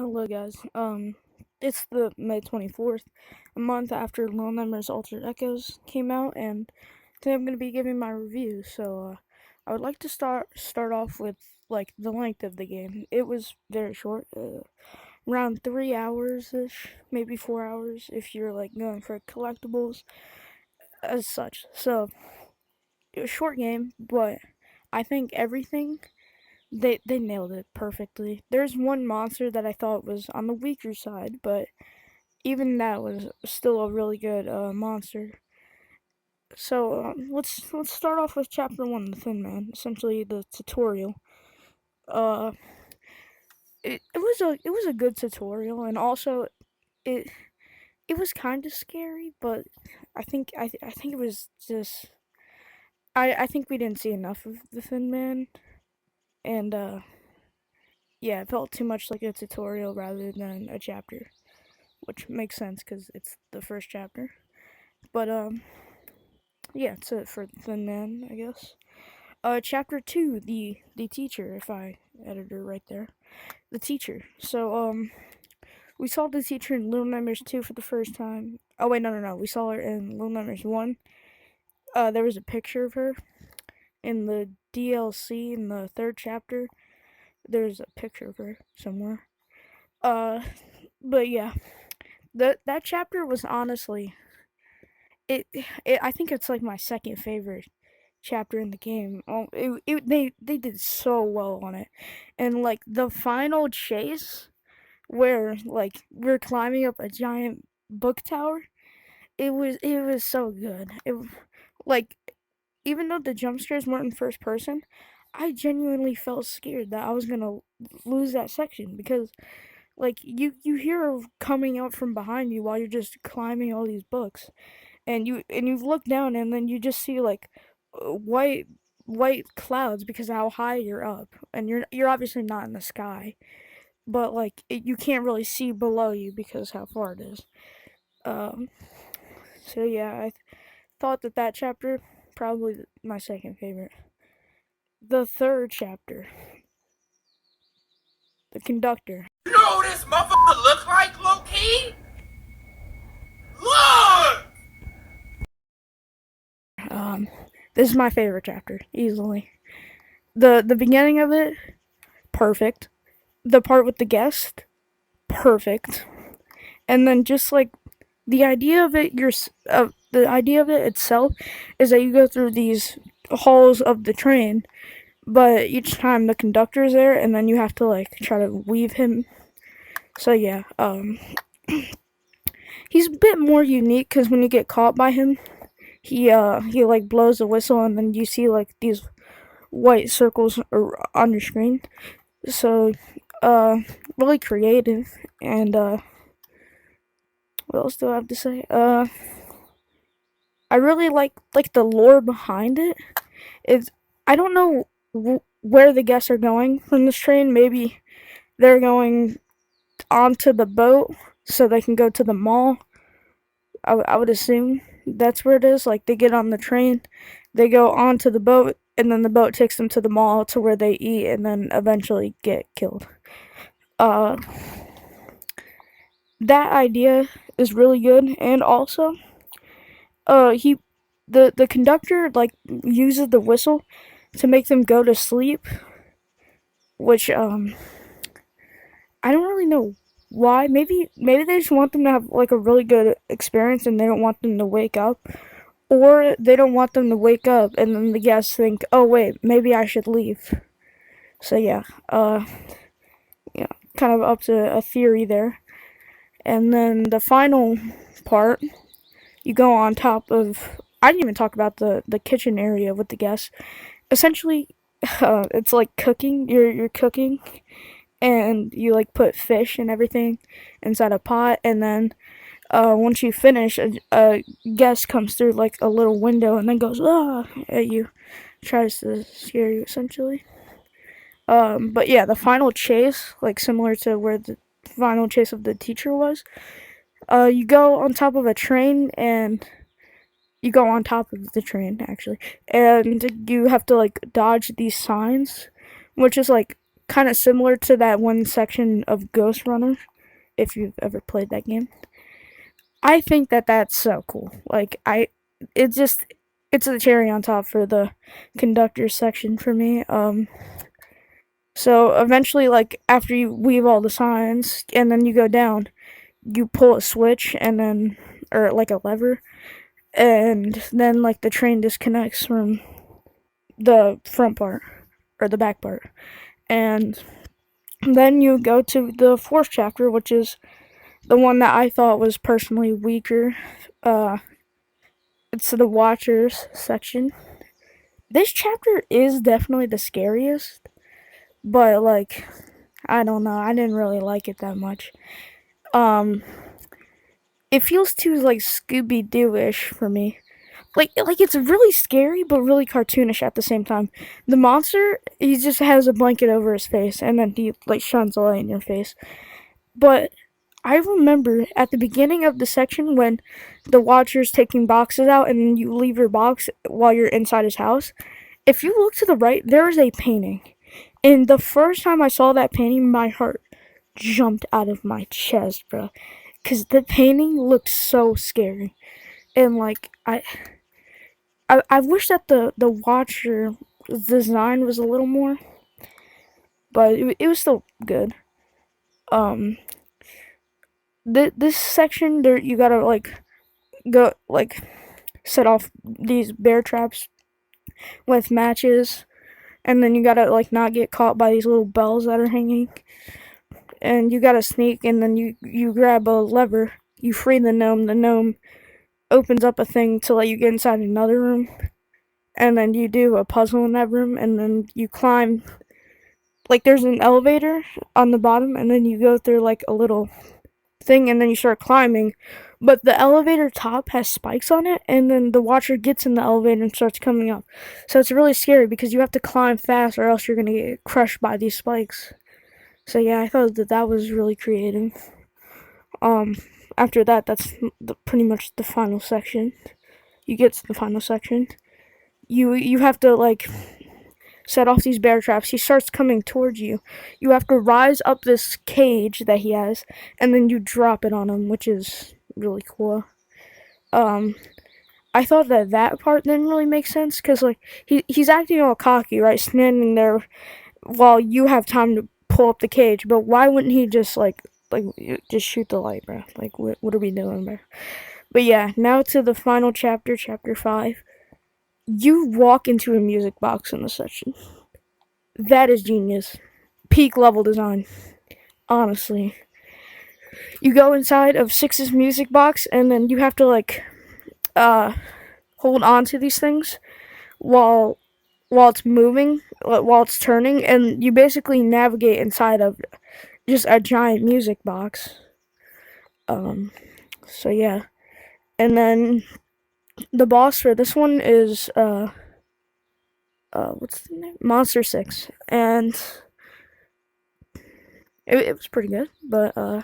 Hello guys. It's the May 24th, a month after Lil Nightmares Altered Echoes came out, and today I'm gonna be giving my review. I would like to start off with like the length of the game. It was very short, around 3 hours ish, maybe 4 hours if you're like going for collectibles as such. So it was a short game, but I think everything they nailed it perfectly. There's one monster that I thought was on the weaker side, but even that was still a really good monster. Let's start off with chapter one, the Thin Man, essentially the tutorial. Uh, it was a good tutorial, and also it it was kind of scary, but I think it was just I think we didn't see enough of the Thin Man, and yeah, it felt too much like a tutorial rather than a chapter, which makes sense because it's the first chapter. But yeah, it's it for Thin Man, I guess. Chapter two, the teacher. If I editor right there, the teacher. We saw the teacher in Little Nightmares 2 for the first time. Oh wait, no. We saw her in Little Nightmares 1. There was a picture of her in the DLC in the third chapter. There's a picture of her somewhere. Uh, but yeah, that chapter was honestly it. I think it's like my second favorite chapter in the game. They did so well on it, and like the final chase where like we're climbing up a giant book tower. It was so good. It like even though the jump scares weren't in first person, I genuinely felt scared that I was gonna lose that section because like you hear her coming out from behind you while you're just climbing all these books, and you look down and then you just see like white clouds because of how high you're up, and you're obviously not in the sky, but like you can't really see below you because how far it is. Um, so yeah, thought that chapter probably my second favorite. The third chapter, the conductor. You know who this motherfucker look like, low key? Look! Um, this is my favorite chapter easily. The beginning of it, perfect. The part with the guest, perfect. And then just like the idea of it, the idea of it itself is that you go through these halls of the train, but each time the conductor is there, and then you have to like try to weave him. So yeah, he's a bit more unique because when you get caught by him, he like blows a whistle, and then you see like these white circles on your screen. So really creative, and what else do I have to say? I really like the lore behind it. It's I don't know where the guests are going from this train. Maybe they're going onto the boat so they can go to the mall. I would assume that's where it is. Like they get on the train, they go onto the boat, and then the boat takes them to the mall to where they eat, and then eventually get killed. Uh, that idea is really good, and also, he, the conductor like uses the whistle to make them go to sleep, which I don't really know why. Maybe they just want them to have like a really good experience, and they don't want them to wake up, or they don't want them to wake up, and then the guests think, oh wait, maybe I should leave. So yeah, yeah, kind of up to a theory there. And then the final part, you go on top of. I didn't even talk about the kitchen area with the guests. Essentially, it's like cooking. You're cooking, and you like put fish and everything inside a pot, and then once you finish, a guest comes through like a little window and then goes at you, tries to scare you essentially. But yeah, the final chase, like similar to where the final chase of the teacher was, you go on top of a train, and you go on top of the train actually, and you have to like dodge these signs, which is like kind of similar to that one section of Ghost Runner, if you've ever played that game. I think that that's so cool. Like it just it's a cherry on top for the conductor section for me. So eventually, like after you weave all the signs and then you go down, you pull a switch and then or like a lever, and then like the train disconnects from the front part or the back part, and then you go to the fourth chapter, which is the one that I thought was personally weaker. Uh, it's the Watchers section. This chapter is definitely the scariest, but like I don't know, I didn't really like it that much. Um, it feels too like Scooby Doo ish for me. Like it's really scary but really cartoonish at the same time. The monster, he just has a blanket over his face and then he like shines a light in your face. But I remember at the beginning of the section when the Watcher's taking boxes out and you leave your box while you're inside his house. If you look to the right, there is a painting. And the first time I saw that painting, my heart jumped out of my chest, bro. Cause the painting looked so scary. And like I wish that the Watcher design was a little more, but it was still good. Um, this section there you gotta like go like set off these bear traps with matches, and then you gotta like not get caught by these little bells that are hanging, and you gotta sneak, and then you grab a lever, you free the gnome. The gnome opens up a thing to let you get inside another room, and then you do a puzzle in that room, and then you climb. Like there's an elevator on the bottom, and then you go through like a little thing, and then you start climbing. But the elevator top has spikes on it, and then the Watcher gets in the elevator and starts coming up. So it's really scary because you have to climb fast, or else you're gonna get crushed by these spikes. So yeah, I thought that that was really creative. Um, After that, that's pretty much the final section. You get to the final section. You have to like set off these bear traps. He starts coming towards you. You have to rise up this cage that he has, and then you drop it on him, which is really cool. Um, I thought that that part didn't really make sense because like he's acting all cocky, right, standing there while you have time to pull up the cage. But why wouldn't he just just shoot the light, bro? Like what are we doing, bro? But yeah, now to the final chapter, chapter 5. You walk into a music box in the section. That is genius. Peak level design. Honestly. You go inside of Six's music box, and then you have to like hold on to these things while it's moving, while it's turning, and you basically navigate inside of just a giant music box. Um so yeah. And then the boss for this one is what's the name? Monster 6. And it was pretty good, but yeah,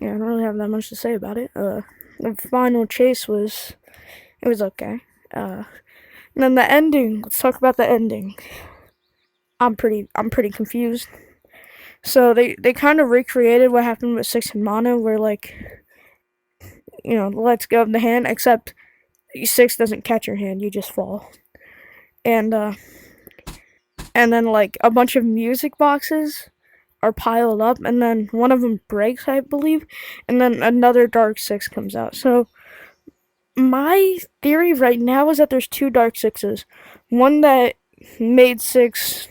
I don't really have that much to say about it. The final chase was it was okay. And then the ending. Let's talk about the ending. I'm pretty confused. So they kind of recreated what happened with Six and Mono, where like let's go of the hand, except Six doesn't catch your hand, you just fall. And and then like a bunch of music boxes are piled up, and then one of them breaks, I believe, and then another Dark Six comes out. So my theory right now is that there's two Dark Sixes. One that made Six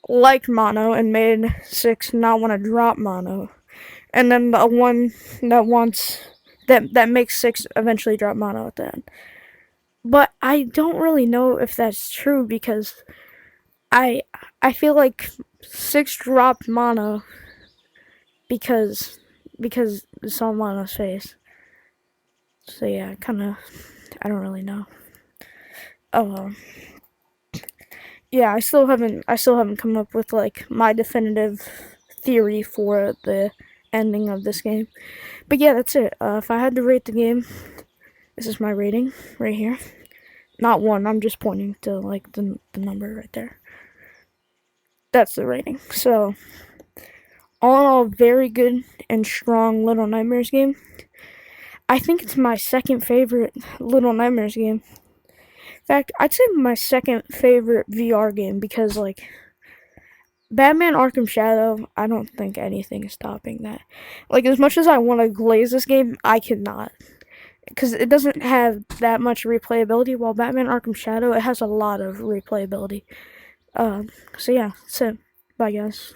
like Mono and made Six not want to drop Mono, and then the one that wants that makes Six eventually drop Mono at the end. But I don't really know if that's true because I I feel like Six dropped Mono because it saw Mono's face. So yeah, kind of I don't really know. Oh yeah, I still haven't come up with like my definitive theory for the ending of this game. But yeah, that's it. If I had to rate the game, this is my rating right here. Not one. I'm just pointing to like the number right there. that's the rating. So, all in all, very good and strong Little Nightmares game. I think it's my second favorite Little Nightmares game. In fact, I'd say my second favorite VR game because, like, Batman Arkham Shadow, I don't think anything is topping that. Like, as much as I want to glaze this game, I cannot. Because it doesn't have that much replayability, while Batman Arkham Shadow, it has a lot of replayability. So yeah, that's it. Bye, guys.